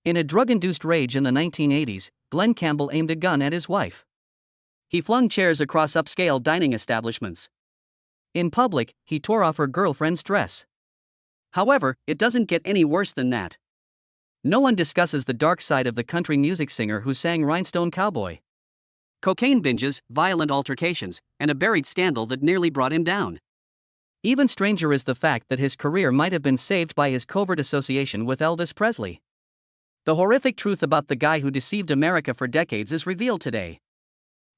In a drug-induced rage in the 1980s, Glen Campbell aimed a gun at his wife. He flung chairs across upscale dining establishments. In public, he tore off her girlfriend's dress. However, it doesn't get any worse than that. No one discusses the dark side of the country music singer who sang Rhinestone Cowboy. Cocaine binges, violent altercations, and a buried scandal that nearly brought him down. Even stranger is the fact that his career might have been saved by his covert association with Elvis Presley. The horrific truth about the guy who deceived America for decades is revealed today.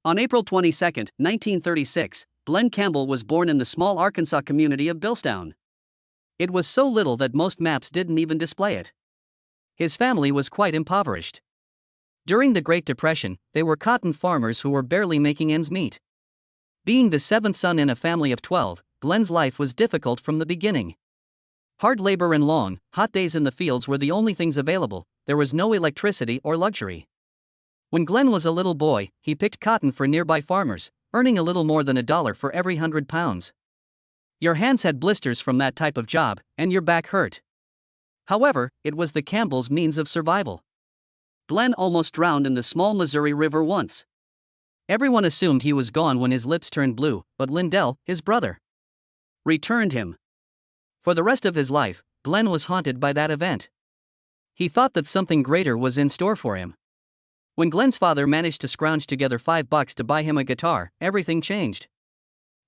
On April 22, 1936, Glen Campbell was born in the small Arkansas community of Billstown. It was so little that most maps didn't even display it. His family was quite impoverished. During the Great Depression, they were cotton farmers who were barely making ends meet. Being the seventh son in a family of 12, Glen's life was difficult from the beginning. Hard labor and long, hot days in the fields were the only things available. There was no electricity or luxury. When Glen was a little boy, he picked cotton for nearby farmers, earning a little more than $1 for every 100 pounds. Your hands had blisters from that type of job, and your back hurt. However, it was the Campbells' means of survival. Glen almost drowned in the small Missouri River once. Everyone assumed he was gone when his lips turned blue, but Lindell, his brother, returned him. For the rest of his life, Glen was haunted by that event. He thought that something greater was in store for him. When Glen's father managed to scrounge together $5 to buy him a guitar, everything changed.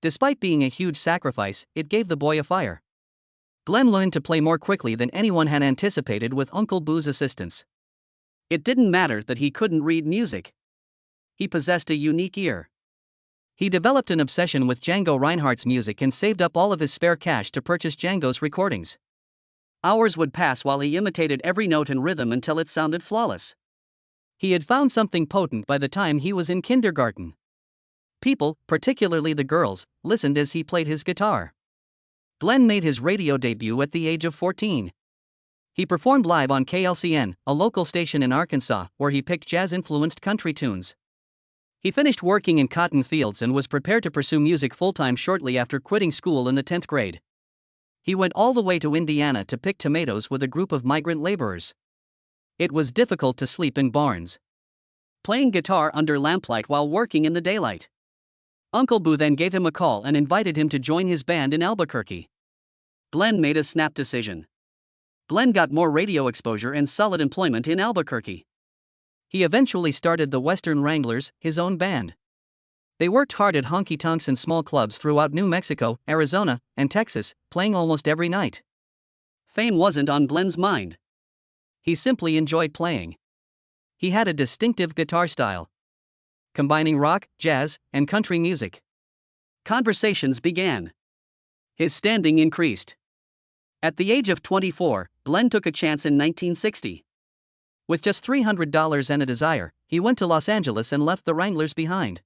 Despite being a huge sacrifice, it gave the boy a fire. Glen learned to play more quickly than anyone had anticipated with Uncle Boo's assistance. It didn't matter that he couldn't read music. He possessed a unique ear. He developed an obsession with Django Reinhardt's music and saved up all of his spare cash to purchase Django's recordings. Hours would pass while he imitated every note and rhythm until it sounded flawless. He had found something potent by the time he was in kindergarten. People, particularly the girls, listened as he played his guitar. Glen made his radio debut at the age of 14. He performed live on KLCN, a local station in Arkansas, where he picked jazz-influenced country tunes. He finished working in cotton fields and was prepared to pursue music full-time shortly after quitting school in the 10th grade. He went all the way to Indiana to pick tomatoes with a group of migrant laborers. It was difficult to sleep in barns, playing guitar under lamplight while working in the daylight. Uncle Boo then gave him a call and invited him to join his band in Albuquerque. Glen made a snap decision. Glen got more radio exposure and solid employment in Albuquerque. He eventually started the Western Wranglers, his own band. They worked hard at honky-tonks and small clubs throughout New Mexico, Arizona, and Texas, playing almost every night. Fame wasn't on Glen's mind. He simply enjoyed playing. He had a distinctive guitar style, combining rock, jazz, and country music. Conversations began. His standing increased. At the age of 24, Glen took a chance in 1960. With just $300 and a desire, he went to Los Angeles and left the Wranglers behind.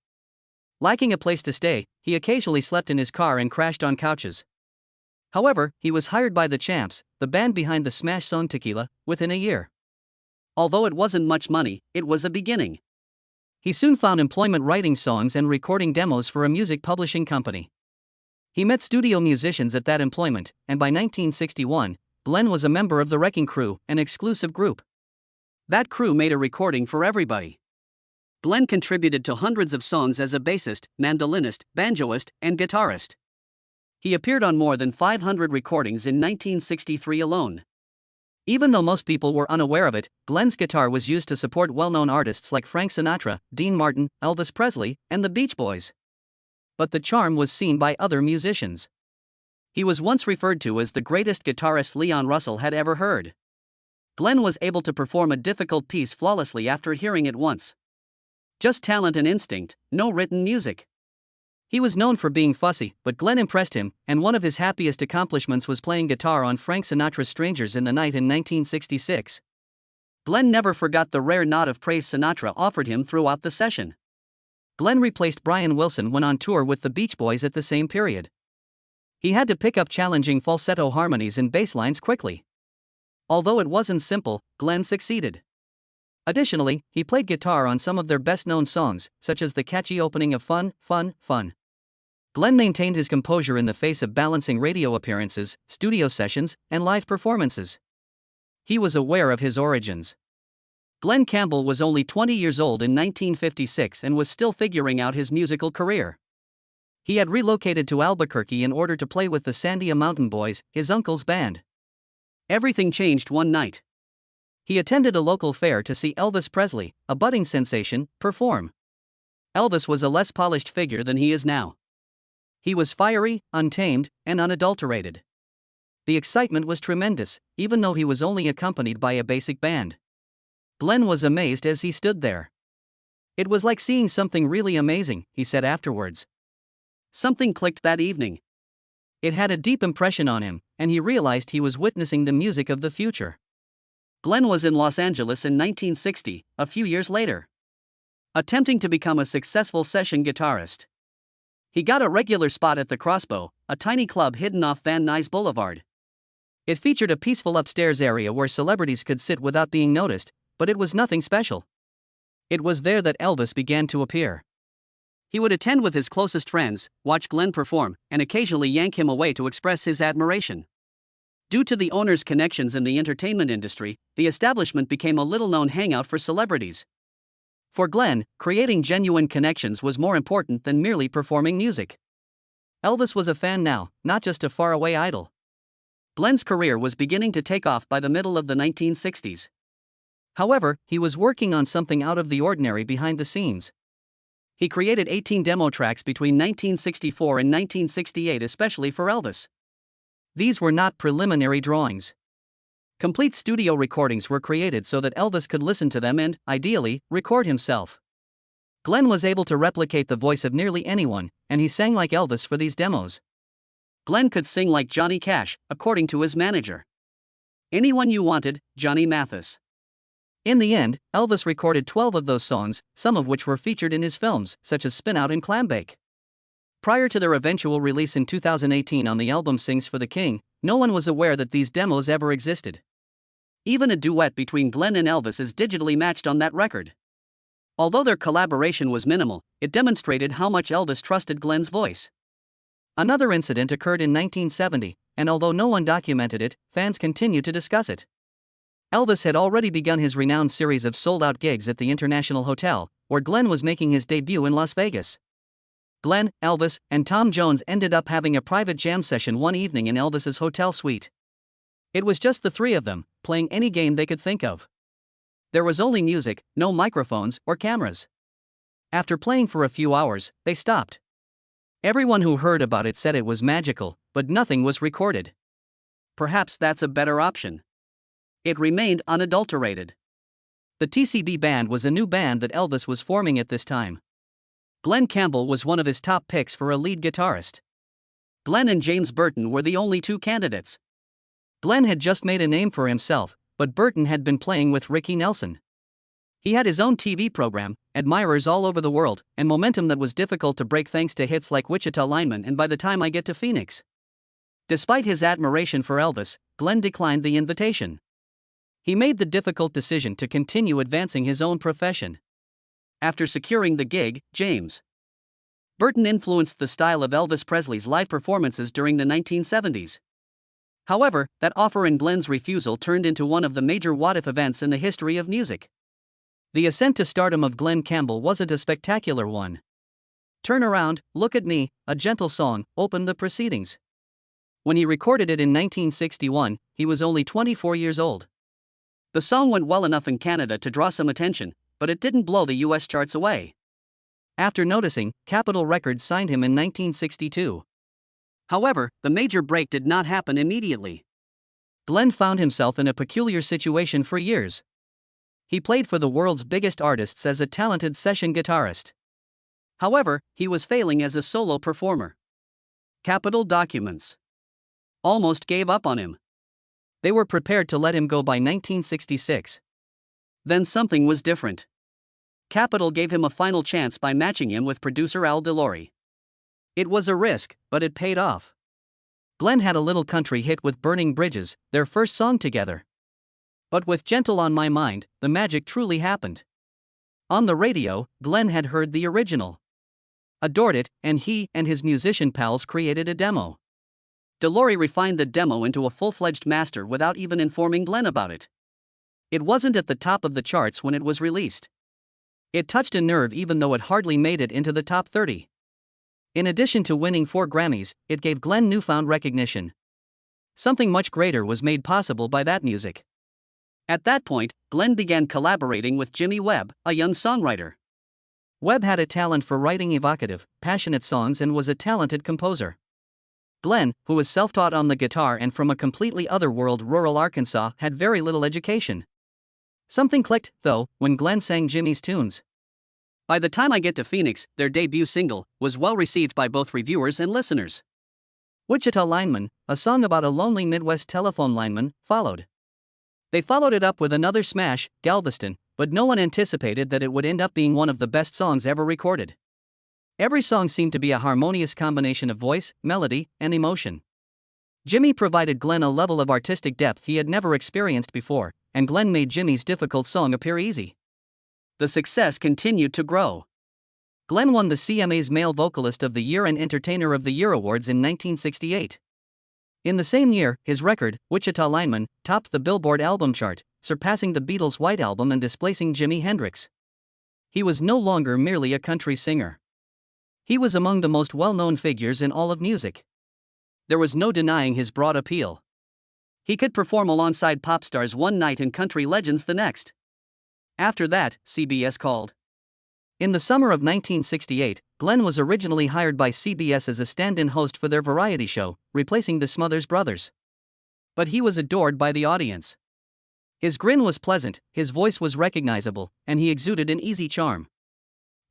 Lacking a place to stay, he occasionally slept in his car and crashed on couches. However, he was hired by the Champs, the band behind the smash song Tequila, within a year. Although it wasn't much money, it was a beginning. He soon found employment writing songs and recording demos for a music publishing company. He met studio musicians at that employment, and by 1961, Glen was a member of the Wrecking Crew, an exclusive group. That crew made a recording for everybody. Glen contributed to hundreds of songs as a bassist, mandolinist, banjoist, and guitarist. He appeared on more than 500 recordings in 1963 alone. Even though most people were unaware of it, Glen's guitar was used to support well-known artists like Frank Sinatra, Dean Martin, Elvis Presley, and the Beach Boys. But the charm was seen by other musicians. He was once referred to as the greatest guitarist Leon Russell had ever heard. Glen was able to perform a difficult piece flawlessly after hearing it once. Just talent and instinct, no written music. He was known for being fussy, but Glen impressed him, and one of his happiest accomplishments was playing guitar on Frank Sinatra's Strangers in the Night in 1966. Glen never forgot the rare nod of praise Sinatra offered him throughout the session. Glen replaced Brian Wilson when on tour with the Beach Boys at the same period. He had to pick up challenging falsetto harmonies and bass lines quickly. Although it wasn't simple, Glen succeeded. Additionally, he played guitar on some of their best-known songs, such as the catchy opening of Fun, Fun, Fun. Glen maintained his composure in the face of balancing radio appearances, studio sessions, and live performances. He was aware of his origins. Glen Campbell was only 20 years old in 1956 and was still figuring out his musical career. He had relocated to Albuquerque in order to play with the Sandia Mountain Boys, his uncle's band. Everything changed one night. He attended a local fair to see Elvis Presley, a budding sensation, perform. Elvis was a less polished figure than he is now. He was fiery, untamed, and unadulterated. The excitement was tremendous, even though he was only accompanied by a basic band. Glen was amazed as he stood there. "It was like seeing something really amazing," he said afterwards. Something clicked that evening. It had a deep impression on him, and he realized he was witnessing the music of the future. Glen was in Los Angeles in 1960, a few years later, attempting to become a successful session guitarist. He got a regular spot at the Crossbow, a tiny club hidden off Van Nuys Boulevard. It featured a peaceful upstairs area where celebrities could sit without being noticed, but it was nothing special. It was there that Elvis began to appear. He would attend with his closest friends, watch Glen perform, and occasionally yank him away to express his admiration. Due to the owner's connections in the entertainment industry, the establishment became a little-known hangout for celebrities. For Glen, creating genuine connections was more important than merely performing music. Elvis was a fan now, not just a faraway idol. Glen's career was beginning to take off by the middle of the 1960s. However, he was working on something out of the ordinary behind the scenes. He created 18 demo tracks between 1964 and 1968 especially for Elvis. These were not preliminary drawings. Complete studio recordings were created so that Elvis could listen to them and, ideally, record himself. Glen was able to replicate the voice of nearly anyone, and he sang like Elvis for these demos. Glen could sing like Johnny Cash, according to his manager. "Anyone you wanted, Johnny Mathis." In the end, Elvis recorded 12 of those songs, some of which were featured in his films, such as Spin Out and Clambake. Prior to their eventual release in 2018 on the album Sings for the King, no one was aware that these demos ever existed. Even a duet between Glen and Elvis is digitally matched on that record. Although their collaboration was minimal, it demonstrated how much Elvis trusted Glen's voice. Another incident occurred in 1970, and although no one documented it, fans continue to discuss it. Elvis had already begun his renowned series of sold-out gigs at the International Hotel, where Glen was making his debut in Las Vegas. Glen, Elvis, and Tom Jones ended up having a private jam session one evening in Elvis's hotel suite. It was just the three of them, playing any game they could think of. There was only music, no microphones or cameras. After playing for a few hours, they stopped. Everyone who heard about it said it was magical, but nothing was recorded. Perhaps that's a better option. It remained unadulterated. The TCB Band was a new band that Elvis was forming at this time. Glen Campbell was one of his top picks for a lead guitarist. Glen and James Burton were the only two candidates. Glen had just made a name for himself, but Burton had been playing with Ricky Nelson. He had his own TV program, admirers all over the world, and momentum that was difficult to break thanks to hits like Wichita Lineman and By the Time I Get to Phoenix. Despite his admiration for Elvis, Glen declined the invitation. He made the difficult decision to continue advancing his own profession. After securing the gig, James Burton influenced the style of Elvis Presley's live performances during the 1970s. However, that offer and Glen's refusal turned into one of the major what-if events in the history of music. The ascent to stardom of Glen Campbell wasn't a spectacular one. "Turn Around, Look at Me," a gentle song, opened the proceedings. When he recorded it in 1961, he was only 24 years old. The song went well enough in Canada to draw some attention, but it didn't blow the US charts away. After noticing, Capitol Records signed him in 1962. However, the major break did not happen immediately. Glen found himself in a peculiar situation for years. He played for the world's biggest artists as a talented session guitarist. However, he was failing as a solo performer. Capitol Documents almost gave up on him. They were prepared to let him go by 1966. Then something was different. Capitol gave him a final chance by matching him with producer Al DeLore. It was a risk, but it paid off. Glen had a little country hit with Burning Bridges, their first song together. But with Gentle on My Mind, the magic truly happened. On the radio, Glen had heard the original, adored it, and he and his musician pals created a demo. DeLore refined the demo into a full-fledged master without even informing Glen about it. It wasn't at the top of the charts when it was released. It touched a nerve even though it hardly made it into the top 30. In addition to winning 4 Grammys, it gave Glen newfound recognition. Something much greater was made possible by that music. At that point, Glen began collaborating with Jimmy Webb, a young songwriter. Webb had a talent for writing evocative, passionate songs and was a talented composer. Glen, who was self-taught on the guitar and from a completely other world, rural Arkansas, had very little education. Something clicked, though, when Glen sang Jimmy's tunes. By the Time I Get to Phoenix, their debut single, was well received by both reviewers and listeners. Wichita Lineman, a song about a lonely Midwest telephone lineman, followed. They followed it up with another smash, Galveston, but no one anticipated that it would end up being one of the best songs ever recorded. Every song seemed to be a harmonious combination of voice, melody, and emotion. Jimmy provided Glen a level of artistic depth he had never experienced before, and Glen made Jimmy's difficult song appear easy. The success continued to grow. Glen won the CMA's Male Vocalist of the Year and Entertainer of the Year awards in 1968. In the same year, his record, Wichita Lineman, topped the Billboard album chart, surpassing the Beatles' White Album and displacing Jimi Hendrix. He was no longer merely a country singer. He was among the most well-known figures in all of music. There was no denying his broad appeal. He could perform alongside pop stars one night and country legends the next. After that, CBS called. In the summer of 1968, Glen was originally hired by CBS as a stand-in host for their variety show, replacing the Smothers Brothers. But he was adored by the audience. His grin was pleasant, his voice was recognizable, and he exuded an easy charm.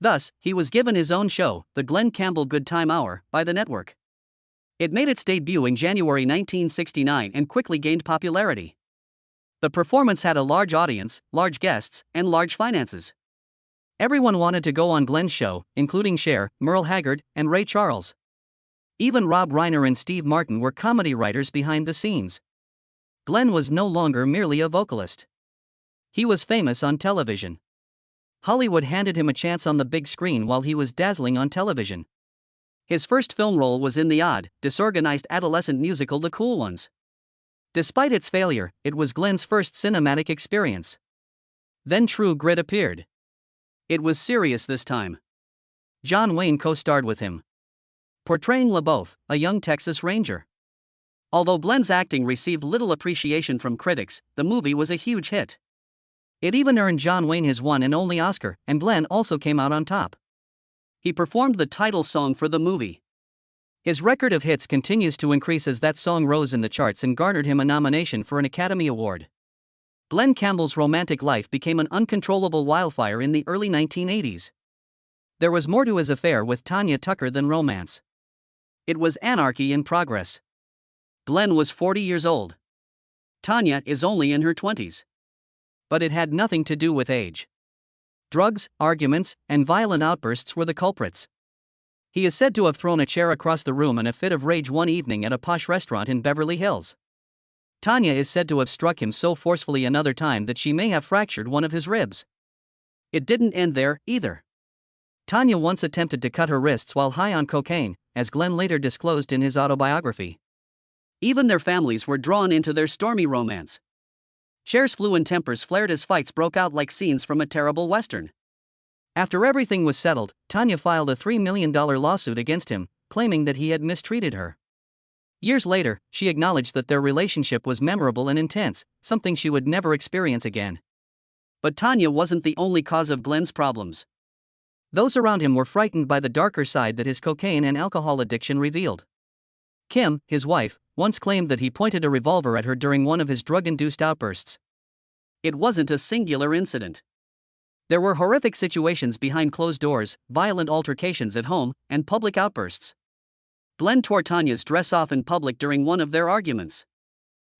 Thus, he was given his own show, The Glen Campbell Good Time Hour, by the network. It made its debut in January 1969 and quickly gained popularity. The performance had a large audience, large guests, and large finances. Everyone wanted to go on Glen's show, including Cher, Merle Haggard, and Ray Charles. Even Rob Reiner and Steve Martin were comedy writers behind the scenes. Glen was no longer merely a vocalist. He was famous on television. Hollywood handed him a chance on the big screen while he was dazzling on television. His first film role was in the odd, disorganized adolescent musical The Cool Ones. Despite its failure, it was Glen's first cinematic experience. Then True Grit appeared. It was serious this time. John Wayne co-starred with him, portraying LaBeouf, a young Texas Ranger. Although Glen's acting received little appreciation from critics, the movie was a huge hit. It even earned John Wayne his one and only Oscar, and Glen also came out on top. He performed the title song for the movie. His record of hits continues to increase as that song rose in the charts and garnered him a nomination for an Academy Award. Glen Campbell's romantic life became an uncontrollable wildfire in the early 1980s. There was more to his affair with Tanya Tucker than romance. It was anarchy in progress. Glen was 40 years old. Tanya is only in her 20s. But it had nothing to do with age. Drugs, arguments, and violent outbursts were the culprits. He is said to have thrown a chair across the room in a fit of rage one evening at a posh restaurant in Beverly Hills. Tanya is said to have struck him so forcefully another time that she may have fractured one of his ribs. It didn't end there, either. Tanya once attempted to cut her wrists while high on cocaine, as Glen later disclosed in his autobiography. Even their families were drawn into their stormy romance. Cher's fluent tempers flared as fights broke out like scenes from a terrible western. After everything was settled, Tanya filed a $3 million lawsuit against him, claiming that he had mistreated her. Years later, she acknowledged that their relationship was memorable and intense, something she would never experience again. But Tanya wasn't the only cause of Glen's problems. Those around him were frightened by the darker side that his cocaine and alcohol addiction revealed. Kim, his wife, once claimed that he pointed a revolver at her during one of his drug-induced outbursts. It wasn't a singular incident. There were horrific situations behind closed doors, violent altercations at home, and public outbursts. Glen tore Tanya's dress off in public during one of their arguments.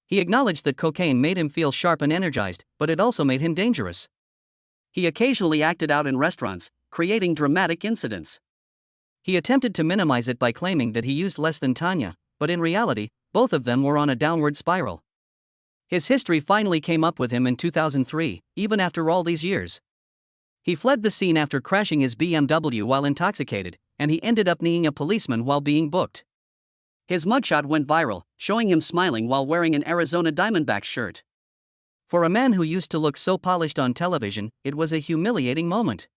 He acknowledged that cocaine made him feel sharp and energized, but it also made him dangerous. He occasionally acted out in restaurants, creating dramatic incidents. He attempted to minimize it by claiming that he used less than Tanya, but in reality, both of them were on a downward spiral. His history finally came up with him in 2003, even after all these years. He fled the scene after crashing his BMW while intoxicated, and he ended up kneeing a policeman while being booked. His mugshot went viral, showing him smiling while wearing an Arizona Diamondbacks shirt. For a man who used to look so polished on television, it was a humiliating moment.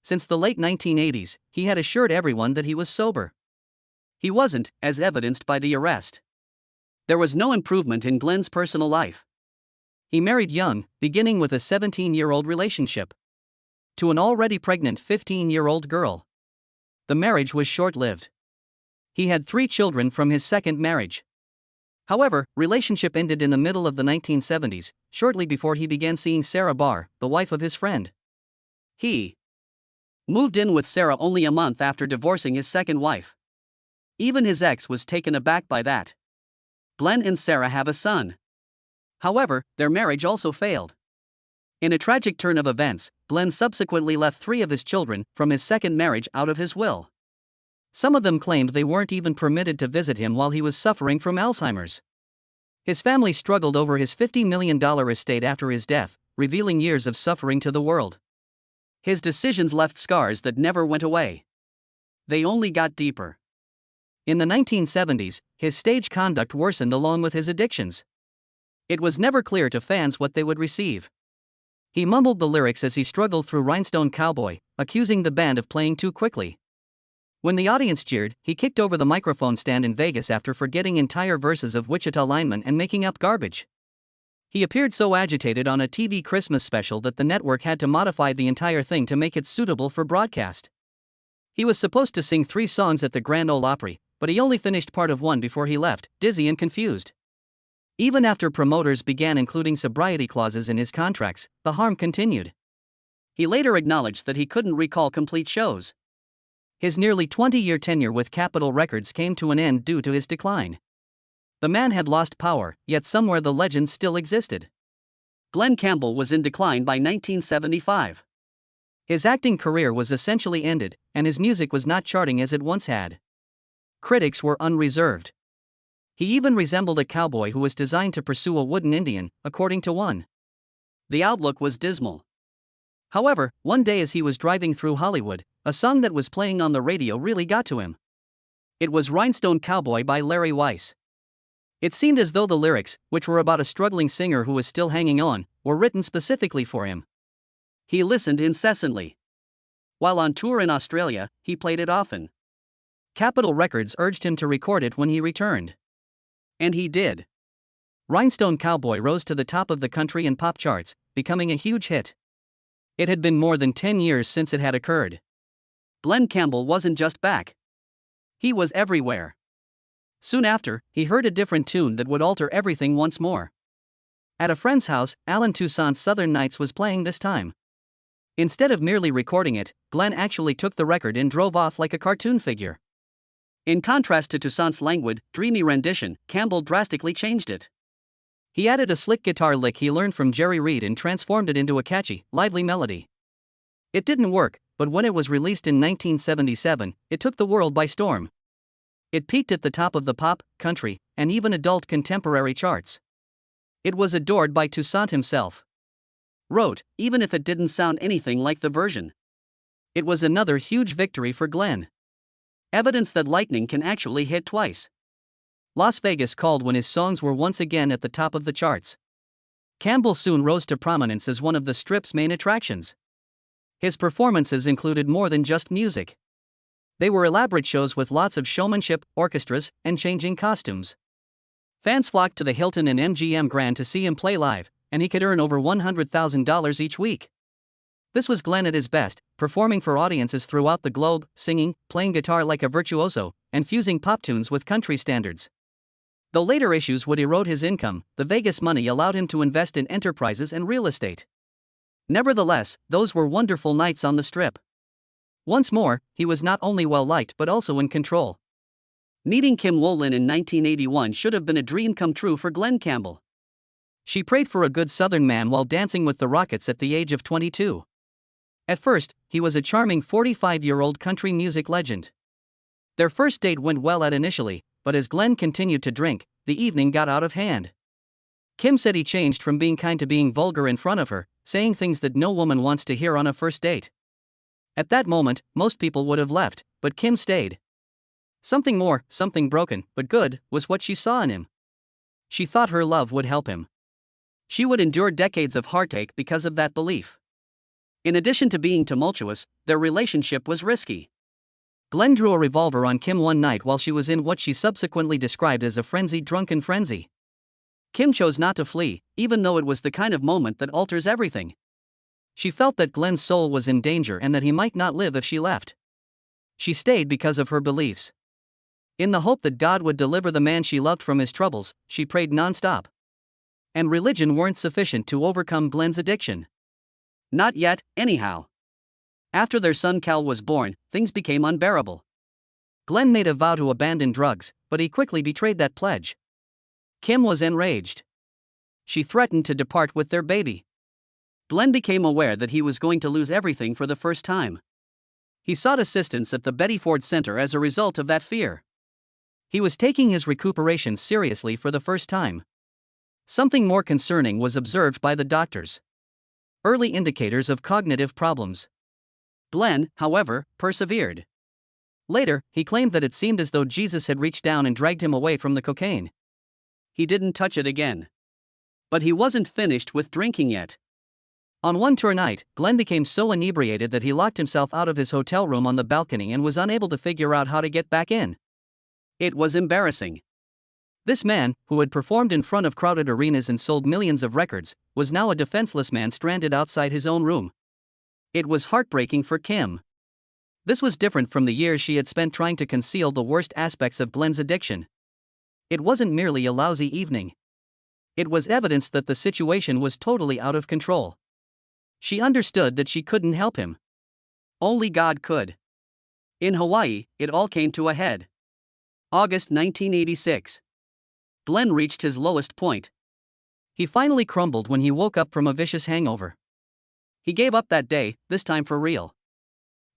Since the late 1980s, he had assured everyone that he was sober. He wasn't, as evidenced by the arrest. There was no improvement in Glen's personal life. He married young, beginning with a 17-year-old relationship, to an already pregnant 15-year-old girl. The marriage was short-lived. He had 3 children from his second marriage. However, relationship ended in the middle of the 1970s, shortly before he began seeing Sarah Barr, the wife of his friend. He moved in with Sarah only a month after divorcing his second wife. Even his ex was taken aback by that. Glen and Sarah have a son. However, their marriage also failed. In a tragic turn of events, Glen subsequently left 3 of his children from his second marriage out of his will. Some of them claimed they weren't even permitted to visit him while he was suffering from Alzheimer's. His family struggled over his $50 million estate after his death, revealing years of suffering to the world. His decisions left scars that never went away. They only got deeper. In the 1970s, his stage conduct worsened along with his addictions. It was never clear to fans what they would receive. He mumbled the lyrics as he struggled through Rhinestone Cowboy, accusing the band of playing too quickly. When the audience cheered, he kicked over the microphone stand in Vegas after forgetting entire verses of Wichita Lineman and making up garbage. He appeared so agitated on a TV Christmas special that the network had to modify the entire thing to make it suitable for broadcast. He was supposed to sing 3 songs at the Grand Ole Opry, but he only finished part of one before he left, dizzy and confused. Even after promoters began including sobriety clauses in his contracts, the harm continued. He later acknowledged that he couldn't recall complete shows. His nearly 20-year tenure with Capitol Records came to an end due to his decline. The man had lost power, yet somewhere the legend still existed. Glen Campbell was in decline by 1975. His acting career was essentially ended, and his music was not charting as it once had. Critics were unreserved. He even resembled a cowboy who was designed to pursue a wooden Indian, according to one. The outlook was dismal. However, one day as he was driving through Hollywood, a song that was playing on the radio really got to him. It was Rhinestone Cowboy by Larry Weiss. It seemed as though the lyrics, which were about a struggling singer who was still hanging on, were written specifically for him. He listened incessantly. While on tour in Australia, he played it often. Capitol Records urged him to record it when he returned. And he did. Rhinestone Cowboy rose to the top of the country and pop charts, becoming a huge hit. It had been more than 10 years since it had occurred. Glen Campbell wasn't just back. He was everywhere. Soon after, he heard a different tune that would alter everything once more. At a friend's house, Alan Toussaint's Southern Nights was playing this time. Instead of merely recording it, Glen actually took the record and drove off like a cartoon figure. In contrast to Toussaint's languid, dreamy rendition, Campbell drastically changed it. He added a slick guitar lick he learned from Jerry Reed and transformed it into a catchy, lively melody. It didn't work, but when it was released in 1977, it took the world by storm. It peaked at the top of the pop, country, and even adult contemporary charts. It was adored by Toussaint himself. Wrote, even if it didn't sound anything like the version. It was another huge victory for Glen. Evidence that lightning can actually hit twice. Las Vegas called when his songs were once again at the top of the charts. Campbell soon rose to prominence as one of the Strip's main attractions. His performances included more than just music. They were elaborate shows with lots of showmanship, orchestras, and changing costumes. Fans flocked to the Hilton and MGM Grand to see him play live, and he could earn over $100,000 each week. This was Glen at his best, performing for audiences throughout the globe, singing, playing guitar like a virtuoso, and fusing pop tunes with country standards. Though later issues would erode his income, the Vegas money allowed him to invest in enterprises and real estate. Nevertheless, those were wonderful nights on the Strip. Once more, he was not only well-liked but also in control. Meeting Kim Wolin in 1981 should have been a dream come true for Glen Campbell. She prayed for a good Southern man while dancing with the Rockets at the age of 22. At first, he was a charming 45-year-old country music legend. Their first date went well initially, but as Glen continued to drink, the evening got out of hand. Kim said he changed from being kind to being vulgar in front of her, saying things that no woman wants to hear on a first date. At that moment, most people would have left, but Kim stayed. Something more, something broken, but good, was what she saw in him. She thought her love would help him. She would endure decades of heartache because of that belief. In addition to being tumultuous, their relationship was risky. Glen drew a revolver on Kim one night while she was in what she subsequently described as a frenzied drunken frenzy. Kim chose not to flee, even though it was the kind of moment that alters everything. She felt that Glen's soul was in danger and that he might not live if she left. She stayed because of her beliefs. In the hope that God would deliver the man she loved from his troubles, she prayed nonstop. And religion weren't sufficient to overcome Glen's addiction. Not yet, anyhow. After their son Cal was born, things became unbearable. Glen made a vow to abandon drugs, but he quickly betrayed that pledge. Kim was enraged. She threatened to depart with their baby. Glen became aware that he was going to lose everything for the first time. He sought assistance at the Betty Ford Center as a result of that fear. He was taking his recuperation seriously for the first time. Something more concerning was observed by the doctors. Early indicators of cognitive problems. Glen, however, persevered. Later, he claimed that it seemed as though Jesus had reached down and dragged him away from the cocaine. He didn't touch it again. But he wasn't finished with drinking yet. On one tour night, Glen became so inebriated that he locked himself out of his hotel room on the balcony and was unable to figure out how to get back in. It was embarrassing. This man, who had performed in front of crowded arenas and sold millions of records, was now a defenseless man stranded outside his own room. It was heartbreaking for Kim. This was different from the years she had spent trying to conceal the worst aspects of Glen's addiction. It wasn't merely a lousy evening. It was evidence that the situation was totally out of control. She understood that she couldn't help him. Only God could. In Hawaii, it all came to a head. August 1986. Glen reached his lowest point. He finally crumbled when he woke up from a vicious hangover. He gave up that day, this time for real.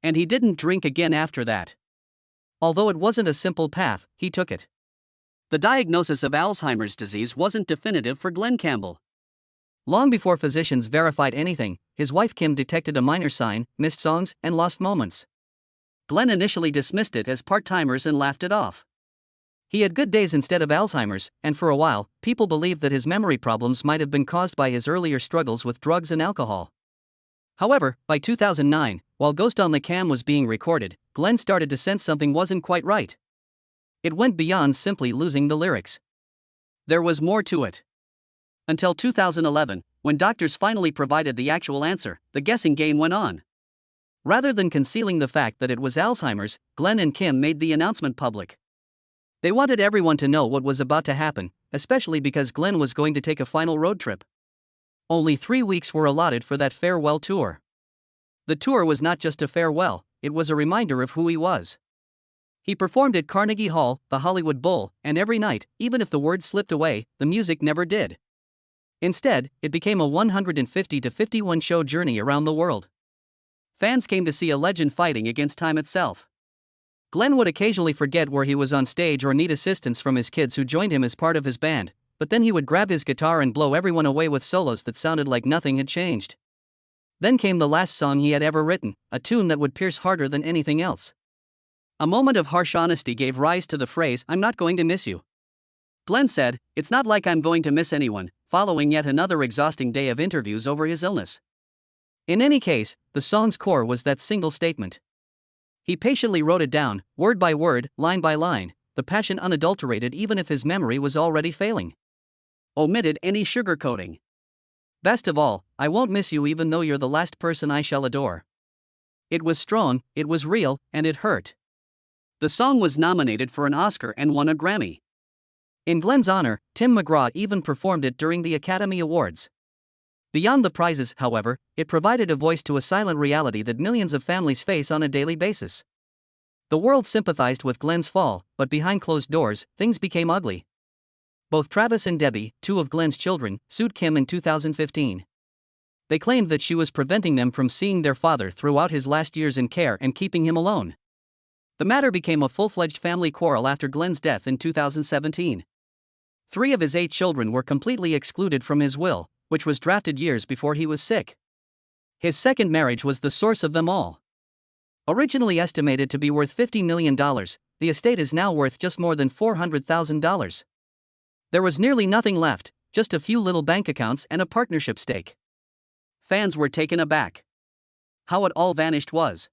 And he didn't drink again after that. Although it wasn't a simple path, he took it. The diagnosis of Alzheimer's disease wasn't definitive for Glen Campbell. Long before physicians verified anything, his wife Kim detected a minor sign, missed songs, and lost moments. Glen initially dismissed it as part-timers and laughed it off. He had good days instead of Alzheimer's, and for a while, people believed that his memory problems might have been caused by his earlier struggles with drugs and alcohol. However, by 2009, while Ghost on the Cam was being recorded, Glen started to sense something wasn't quite right. It went beyond simply losing the lyrics. There was more to it. Until 2011, when doctors finally provided the actual answer, the guessing game went on. Rather than concealing the fact that it was Alzheimer's, Glen and Kim made the announcement public. They wanted everyone to know what was about to happen, especially because Glen was going to take a final road trip. Only 3 weeks were allotted for that farewell tour. The tour was not just a farewell, it was a reminder of who he was. He performed at Carnegie Hall, the Hollywood Bowl, and every night, even if the words slipped away, the music never did. Instead, it became a 150 to 51 show journey around the world. Fans came to see a legend fighting against time itself. Glen would occasionally forget where he was on stage or need assistance from his kids who joined him as part of his band, but then he would grab his guitar and blow everyone away with solos that sounded like nothing had changed. Then came the last song he had ever written, a tune that would pierce harder than anything else. A moment of harsh honesty gave rise to the phrase, "I'm not going to miss you." Glen said, "It's not like I'm going to miss anyone," following yet another exhausting day of interviews over his illness. In any case, the song's core was that single statement. He patiently wrote it down, word by word, line by line, the passion unadulterated even if his memory was already failing. Omitted any sugarcoating. Best of all, "I won't miss you even though you're the last person I shall adore." It was strong, it was real, and it hurt. The song was nominated for an Oscar and won a Grammy. In Glen's honor, Tim McGraw even performed it during the Academy Awards. Beyond the prizes, however, it provided a voice to a silent reality that millions of families face on a daily basis. The world sympathized with Glen's fall, but behind closed doors, things became ugly. Both Travis and Debbie, two of Glen's children, sued Kim in 2015. They claimed that she was preventing them from seeing their father throughout his last years in care and keeping him alone. The matter became a full-fledged family quarrel after Glen's death in 2017. 3 of his 8 children were completely excluded from his will, which was drafted years before he was sick. His second marriage was the source of them all. Originally estimated to be worth $50 million, the estate is now worth just more than $400,000. There was nearly nothing left, just a few little bank accounts and a partnership stake. Fans were taken aback. How it all vanished was